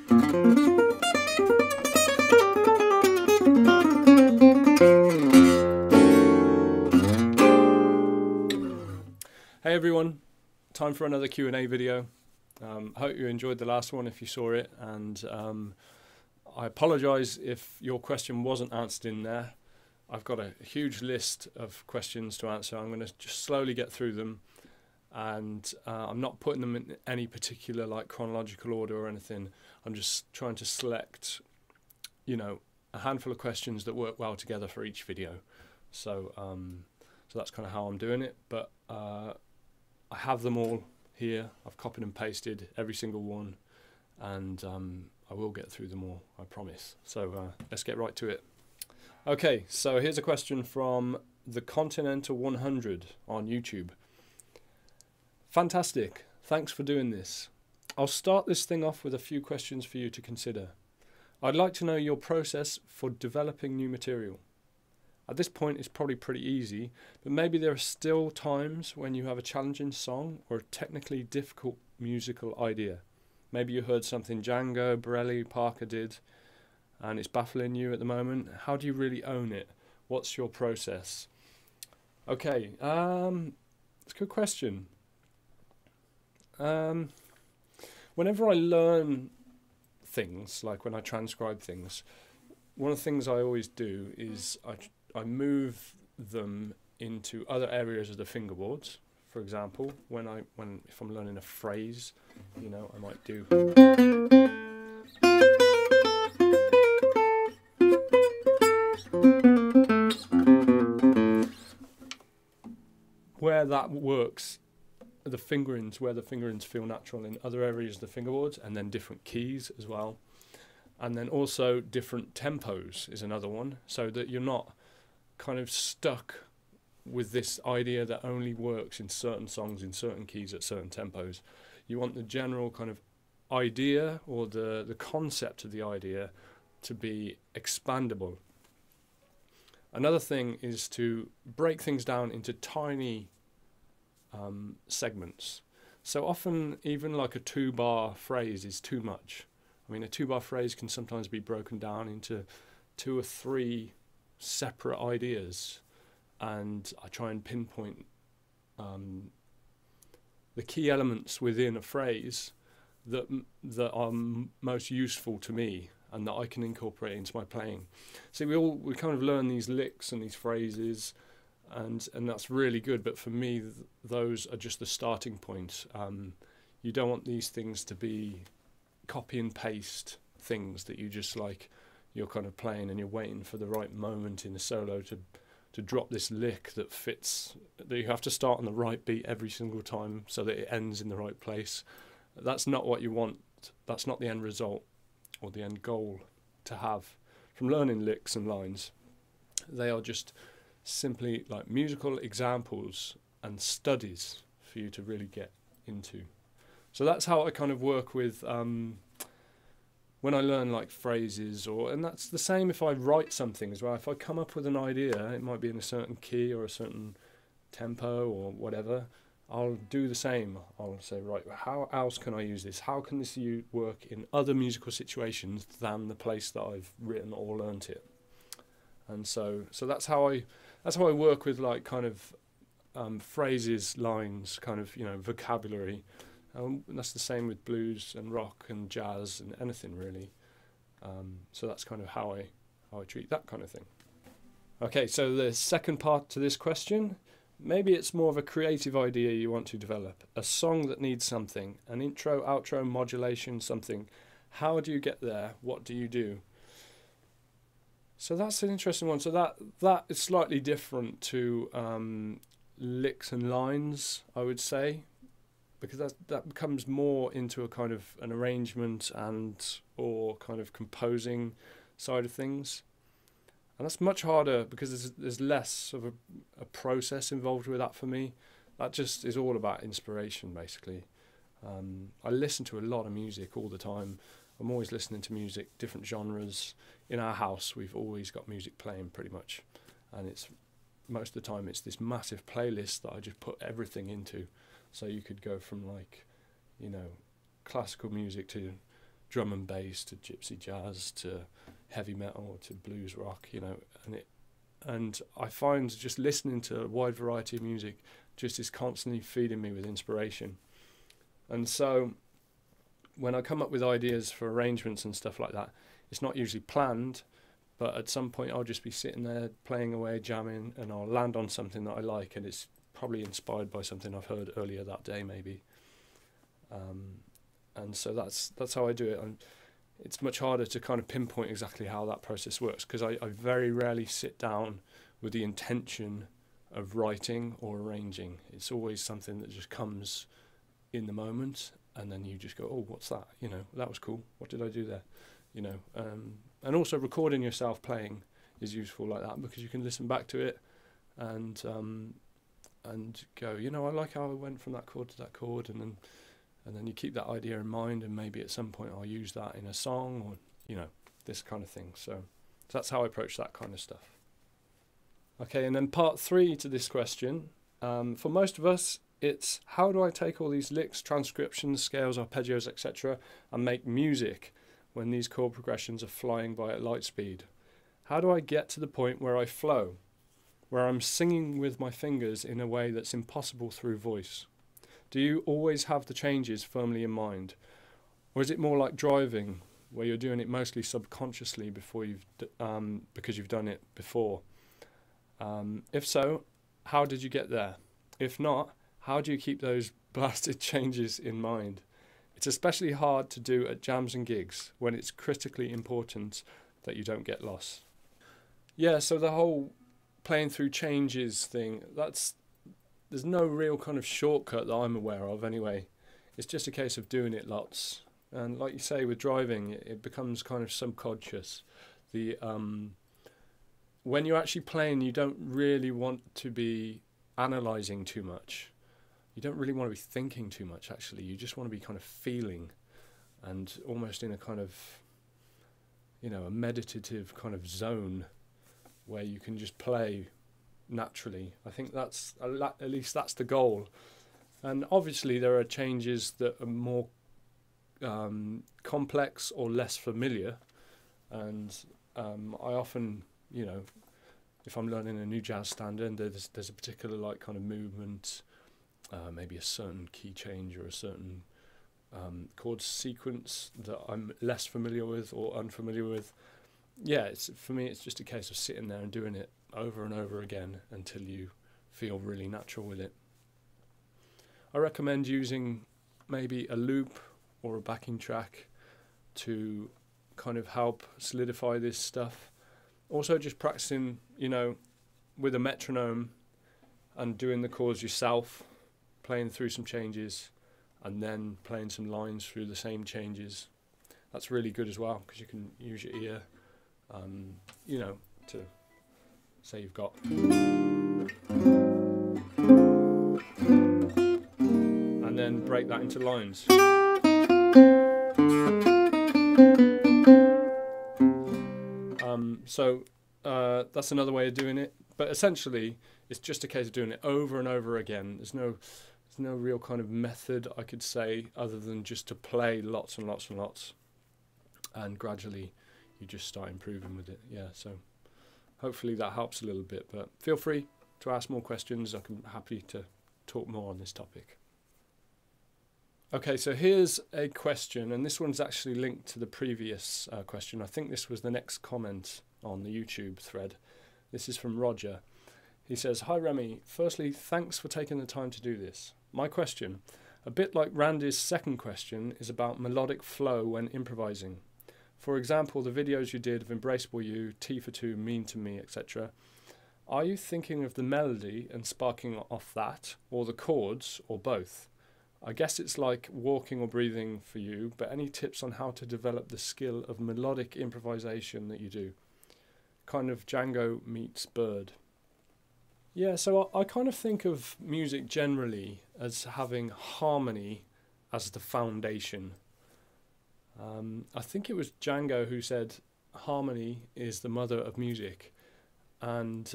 Hey everyone, time for another Q&A video. I hope you enjoyed the last one if you saw it, and I apologise if your question wasn't answered in there. I've got a huge list of questions to answer. I'm going to just slowly get through them, and I'm not putting them in any particular like chronological order or anything. I'm just trying to select, you know, a handful of questions that work well together for each video. So so that's kind of how I'm doing it, but I have them all here. I've copied and pasted every single one, and I will get through them all, I promise. So let's get right to it. Okay, so here's a question from the Continental 100 on YouTube. Fantastic, thanks for doing this. I'll start this thing off with a few questions for you to consider. I'd like to know your process for developing new material. At this point it's probably pretty easy, but maybe there are still times when you have a challenging song or a technically difficult musical idea. Maybe you heard something Django, Borelli, Parker did, and it's baffling you at the moment. How do you really own it? What's your process? Okay, it's a good question. Whenever I learn things, like when I transcribe things, one of the things I always do is I move them into other areas of the fingerboards. For example, if I'm learning a phrase, you know, I might do where that works, where the fingerings feel natural in other areas of the fingerboards, and then different keys as well. And then also different tempos is another one, so that you're not kind of stuck with this idea that only works in certain songs, in certain keys, at certain tempos. You want the general kind of idea, or the concept of the idea, to be expandable. Another thing is to break things down into tiny segments. So often even like a 2-bar phrase is too much. I mean, a 2-bar phrase can sometimes be broken down into 2 or 3 separate ideas, and I try and pinpoint the key elements within a phrase that are most useful to me and that I can incorporate into my playing. See, we kind of learn these licks and these phrases, and that's really good, but for me those are just the starting point. You don't want these things to be copy and paste things that you just like, you're kind of playing and you're waiting for the right moment in the solo to drop this lick that fits, that you have to start on the right beat every single time so that it ends in the right place. That's not what you want. That's not the end result or the end goal to have from learning licks and lines. They are just simply like musical examples and studies for you to really get into. So that's how I kind of work with when I learn like phrases, and that's the same if I write something as well. If I come up with an idea, it might be in a certain key or a certain tempo or whatever, I'll do the same. I'll say, right, how else can I use this? How can this work in other musical situations than the place that I've written or learnt it? And so that's how I work with like kind of phrases, lines, kind of, you know, vocabulary. That's the same with blues and rock and jazz and anything really. So that's kind of how I treat that kind of thing. Okay, so the second part to this question, maybe it's more of a creative idea you want to develop, a song that needs something, an intro, outro, modulation, something. How do you get there? What do you do? So that's an interesting one. So that is slightly different to licks and lines, I would say, because that becomes more into a kind of an arrangement or kind of composing side of things, and that's much harder because there's less of a process involved with that for me. That just is all about inspiration basically. I listen to a lot of music all the time. I'm always listening to music, different genres. In our house we've always got music playing pretty much, and it's most of the time it's this massive playlist that I just put everything into. So you could go from like, you know, classical music to drum and bass to gypsy jazz to heavy metal to blues rock, you know, and I find just listening to a wide variety of music just is constantly feeding me with inspiration. And so when I come up with ideas for arrangements and stuff like that, it's not usually planned, but at some point I'll just be sitting there playing away, jamming, and I'll land on something that I like, and it's probably inspired by something I've heard earlier that day maybe. And so that's how I do it. And it's much harder to kind of pinpoint exactly how that process works, because I very rarely sit down with the intention of writing or arranging. It's always something that just comes in the moment, and then you just go, oh, what's that? You know, that was cool. What did I do there? You know, and also recording yourself playing is useful like that, because you can listen back to it and go, you know, I like how I went from that chord to that chord, and then you keep that idea in mind, and maybe at some point I'll use that in a song, or, you know, this kind of thing. So that's how I approach that kind of stuff. Okay, and then part 3 to this question. For most of us, it's how do I take all these licks, transcriptions, scales, arpeggios, etc., and make music when these chord progressions are flying by at light speed? How do I get to the point where I flow, where I'm singing with my fingers in a way that's impossible through voice? Do you always have the changes firmly in mind? Or is it more like driving, where you're doing it mostly subconsciously because you've done it before? If so, how did you get there? If not, how do you keep those blasted changes in mind? It's especially hard to do at jams and gigs, when it's critically important that you don't get lost. Yeah, so the whole playing through changes thing, there's no real kind of shortcut that I'm aware of anyway. It's just a case of doing it lots. And like you say, with driving, it becomes kind of subconscious. When you're actually playing, you don't really want to be analysing too much. You don't really want to be thinking too much, actually. You just want to be kind of feeling, and almost in a kind of, you know, a meditative kind of zone where you can just play naturally. I think that's, at least that's the goal. And obviously there are changes that are more complex or less familiar, and I often, you know, if I'm learning a new jazz standard, there's a particular like kind of movement, maybe a certain key change or a certain chord sequence that I'm less familiar with or unfamiliar with. Yeah, for me it's just a case of sitting there and doing it over and over again until you feel really natural with it. I recommend using maybe a loop or a backing track to kind of help solidify this stuff. Also just practicing, you know, with a metronome and doing the chords yourself, playing through some changes and then playing some lines through the same changes. That's really good as well, because you can use your ear, you know, to say you've got, and then break that into lines. So that's another way of doing it, but essentially it's just a case of doing it over and over again. There's no real kind of method, I could say, other than just to play lots and lots and lots, and gradually you just start improving with it. Yeah, so hopefully that helps a little bit, but feel free to ask more questions. I'm happy to talk more on this topic. Okay, so here's a question, and this one's actually linked to the previous question. I think this was the next comment on the YouTube thread. This is from Roger. He says, "Hi Remi, firstly, thanks for taking the time to do this. My question, a bit like Randy's second question, is about melodic flow when improvising. For example, the videos you did of Embraceable You, T for Two, Mean to Me, etc. Are you thinking of the melody and sparking off that, or the chords, or both? I guess it's like walking or breathing for you, but any tips on how to develop the skill of melodic improvisation that you do? Kind of Django meets Bird." Yeah, so I kind of think of music generally as having harmony as the foundation. I think it was Django who said harmony is the mother of music, and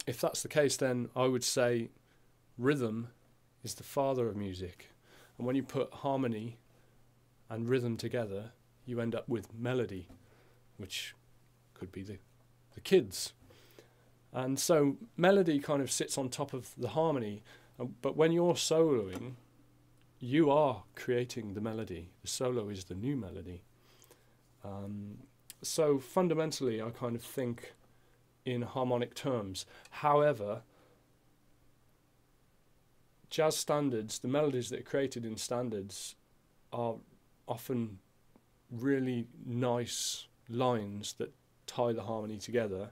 if that's the case, then I would say rhythm is the father of music. And when you put harmony and rhythm together, you end up with melody, which could be the kids. And so melody kind of sits on top of the harmony, but when you're soloing, you are creating the melody. The solo is the new melody. So fundamentally, I kind of think in harmonic terms. However, jazz standards, the melodies that are created in standards, are often really nice lines that tie the harmony together.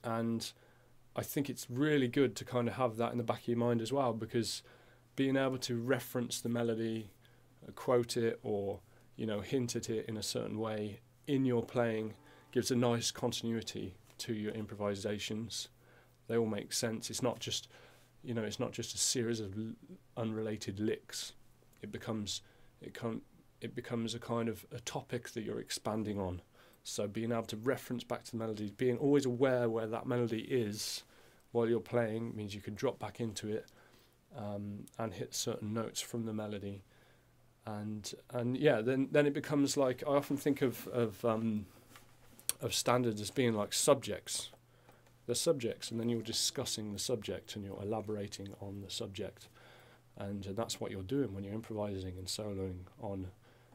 And I think it's really good to kind of have that in the back of your mind as well, because being able to reference the melody, quote it, or hint at it in a certain way in your playing gives a nice continuity to your improvisations. They all make sense. It's not just a series of unrelated licks. It becomes a kind of a topic that you're expanding on. So being able to reference back to the melody, being always aware where that melody is while you're playing, means you can drop back into it and hit certain notes from the melody. And yeah, then it becomes like, I often think of standards as being like subjects. They're subjects, and then you're discussing the subject and you're elaborating on the subject, and that's what you're doing when you're improvising and soloing on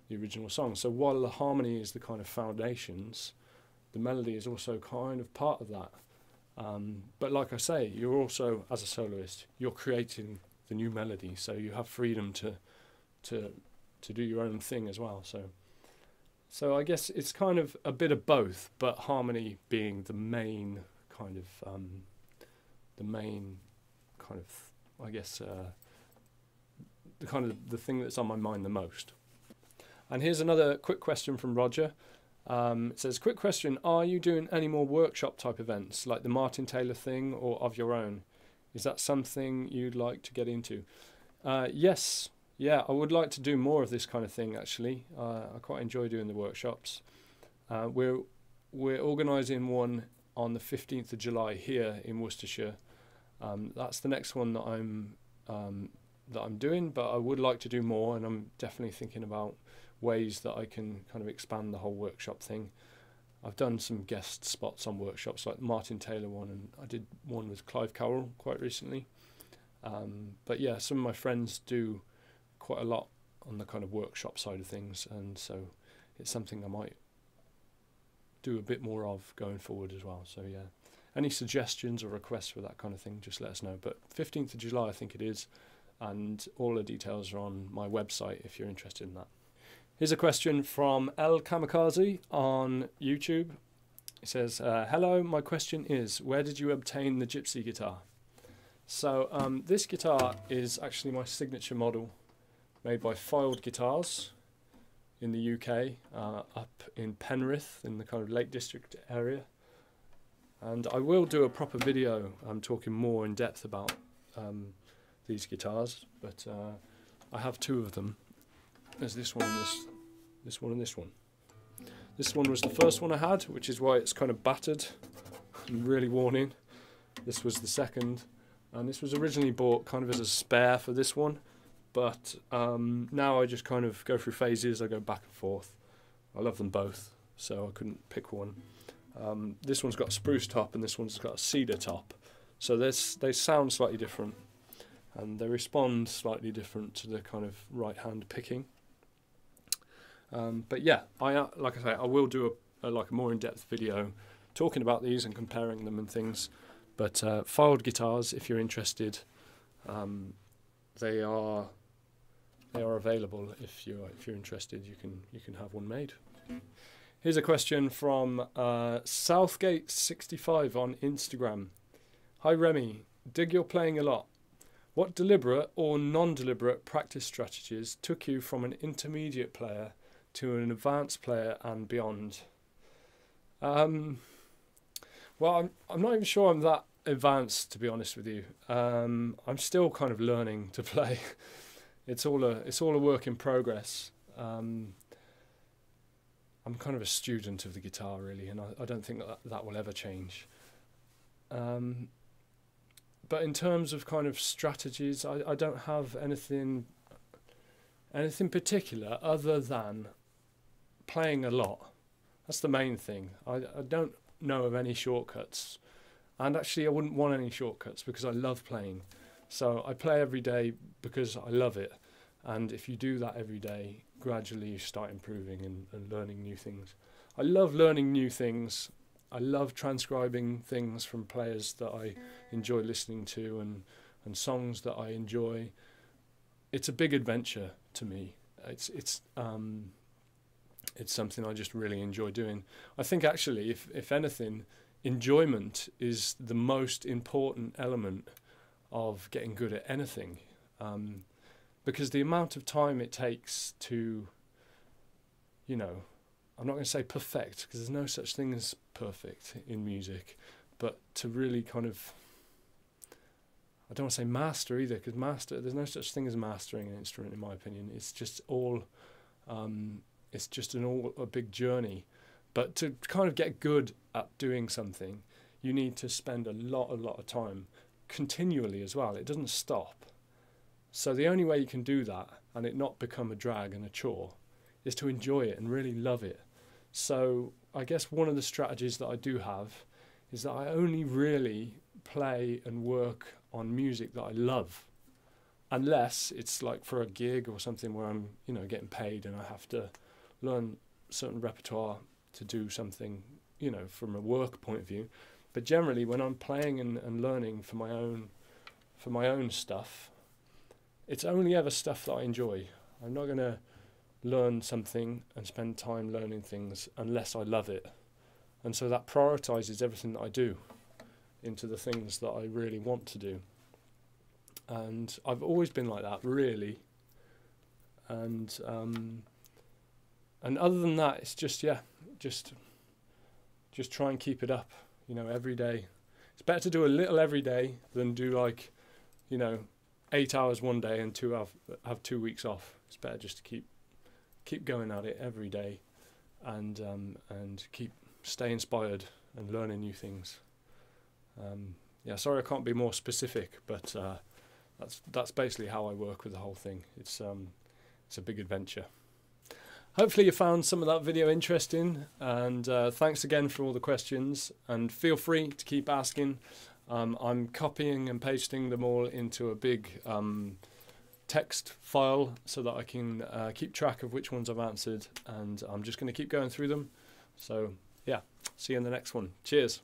the original song. So while the harmony is the kind of foundations, the melody is also kind of part of that. But like I say, you're also, as a soloist, you're creating the new melody, so you have freedom to do your own thing as well. So I guess it's kind of a bit of both, but harmony being the main kind of I guess the thing that's on my mind the most. And here's another quick question from Roger. It says, quick question, are you doing any more workshop type events like the Martin Taylor thing, or of your own? Is that something you'd like to get into? Yes. Yeah, I would like to do more of this kind of thing, actually. I quite enjoy doing the workshops. We're organising one on the 15th of July here in Worcestershire. That's the next one that I'm doing, but I would like to do more, and I'm definitely thinking about ways that I can kind of expand the whole workshop thing. I've done some guest spots on workshops, like the Martin Taylor one, and I did one with Clive Cowell quite recently. But yeah, some of my friends do quite a lot on the kind of workshop side of things, and so it's something I might do a bit more of going forward as well. So yeah, any suggestions or requests for that kind of thing, just let us know. But 15th of July I think it is, and all the details are on my website if you're interested in that. Here's a question from El Kamikaze on YouTube. It says, hello, my question is, where did you obtain the Gypsy guitar? So this guitar is actually my signature model, made by Filed Guitars in the UK, up in Penrith in the kind of Lake District area. And I will do a proper video talking more in depth about these guitars, but I have two of them. There's this one and this one and this one. This one was the first one I had, which is why it's kind of battered and really worn in. This was the second, and this was originally bought kind of as a spare for this one, but now I just kind of go through phases. I go back and forth. I love them both, so I couldn't pick one. This one's got a spruce top and this one's got a cedar top, so they sound slightly different and they respond slightly different to the kind of right hand picking. But yeah, like I say, I will do a more in-depth video talking about these and comparing them and things. But Filed Guitars, if you're interested, they are available. If you're interested, you can have one made. Here's a question from Southgate65 on Instagram. Hi Remi, dig your playing a lot. What deliberate or non-deliberate practice strategies took you from an intermediate player to an advanced player and beyond? Well, I'm not even sure I'm that advanced, to be honest with you. I'm still kind of learning to play. It's all a work in progress. I'm kind of a student of the guitar, really, and I don't think that will ever change. But in terms of kind of strategies, I don't have anything anything particular other than playing a lot. That's the main thing. I don't know of any shortcuts, and actually I wouldn't want any shortcuts because I love playing. So I play every day because I love it, and if you do that every day, gradually you start improving and learning new things. I love learning new things. I love transcribing things from players that I enjoy listening to and songs that I enjoy. It's a big adventure to me. It's something I just really enjoy doing. I think actually, if anything, enjoyment is the most important element of getting good at anything, because the amount of time it takes to, you know, I'm not going to say perfect, because there's no such thing as perfect in music, but to really kind of, I don't want to say master either, because there's no such thing as mastering an instrument in my opinion. It's just all, it's just a big journey. But to kind of get good at doing something, you need to spend a lot of time continually as well. It doesn't stop. So the only way you can do that and it not become a drag and a chore is to enjoy it and really love it. So I guess one of the strategies that I do have is that I only really play and work on music that I love, unless it's like for a gig or something where I'm, you know, getting paid and I have to learn certain repertoire to do something, you know, from a work point of view. But generally when I'm playing and learning for my own stuff, it's only ever stuff that I enjoy. I'm not going to learn something and spend time learning things unless I love it. And so that prioritizes everything that I do into the things that I really want to do. And I've always been like that, really. And other than that, it's just, yeah, just try and keep it up, you know, every day. It's better to do a little every day than do like, you know, 8 hours one day and have 2 weeks off. It's better just to keep going at it every day, and stay inspired and learning new things. Yeah, sorry I can't be more specific, but that's basically how I work with the whole thing. It's a big adventure. Hopefully you found some of that video interesting, and thanks again for all the questions, and feel free to keep asking. I'm copying and pasting them all into a big text file so that I can keep track of which ones I've answered, and I'm just going to keep going through them. So yeah, see you in the next one. Cheers.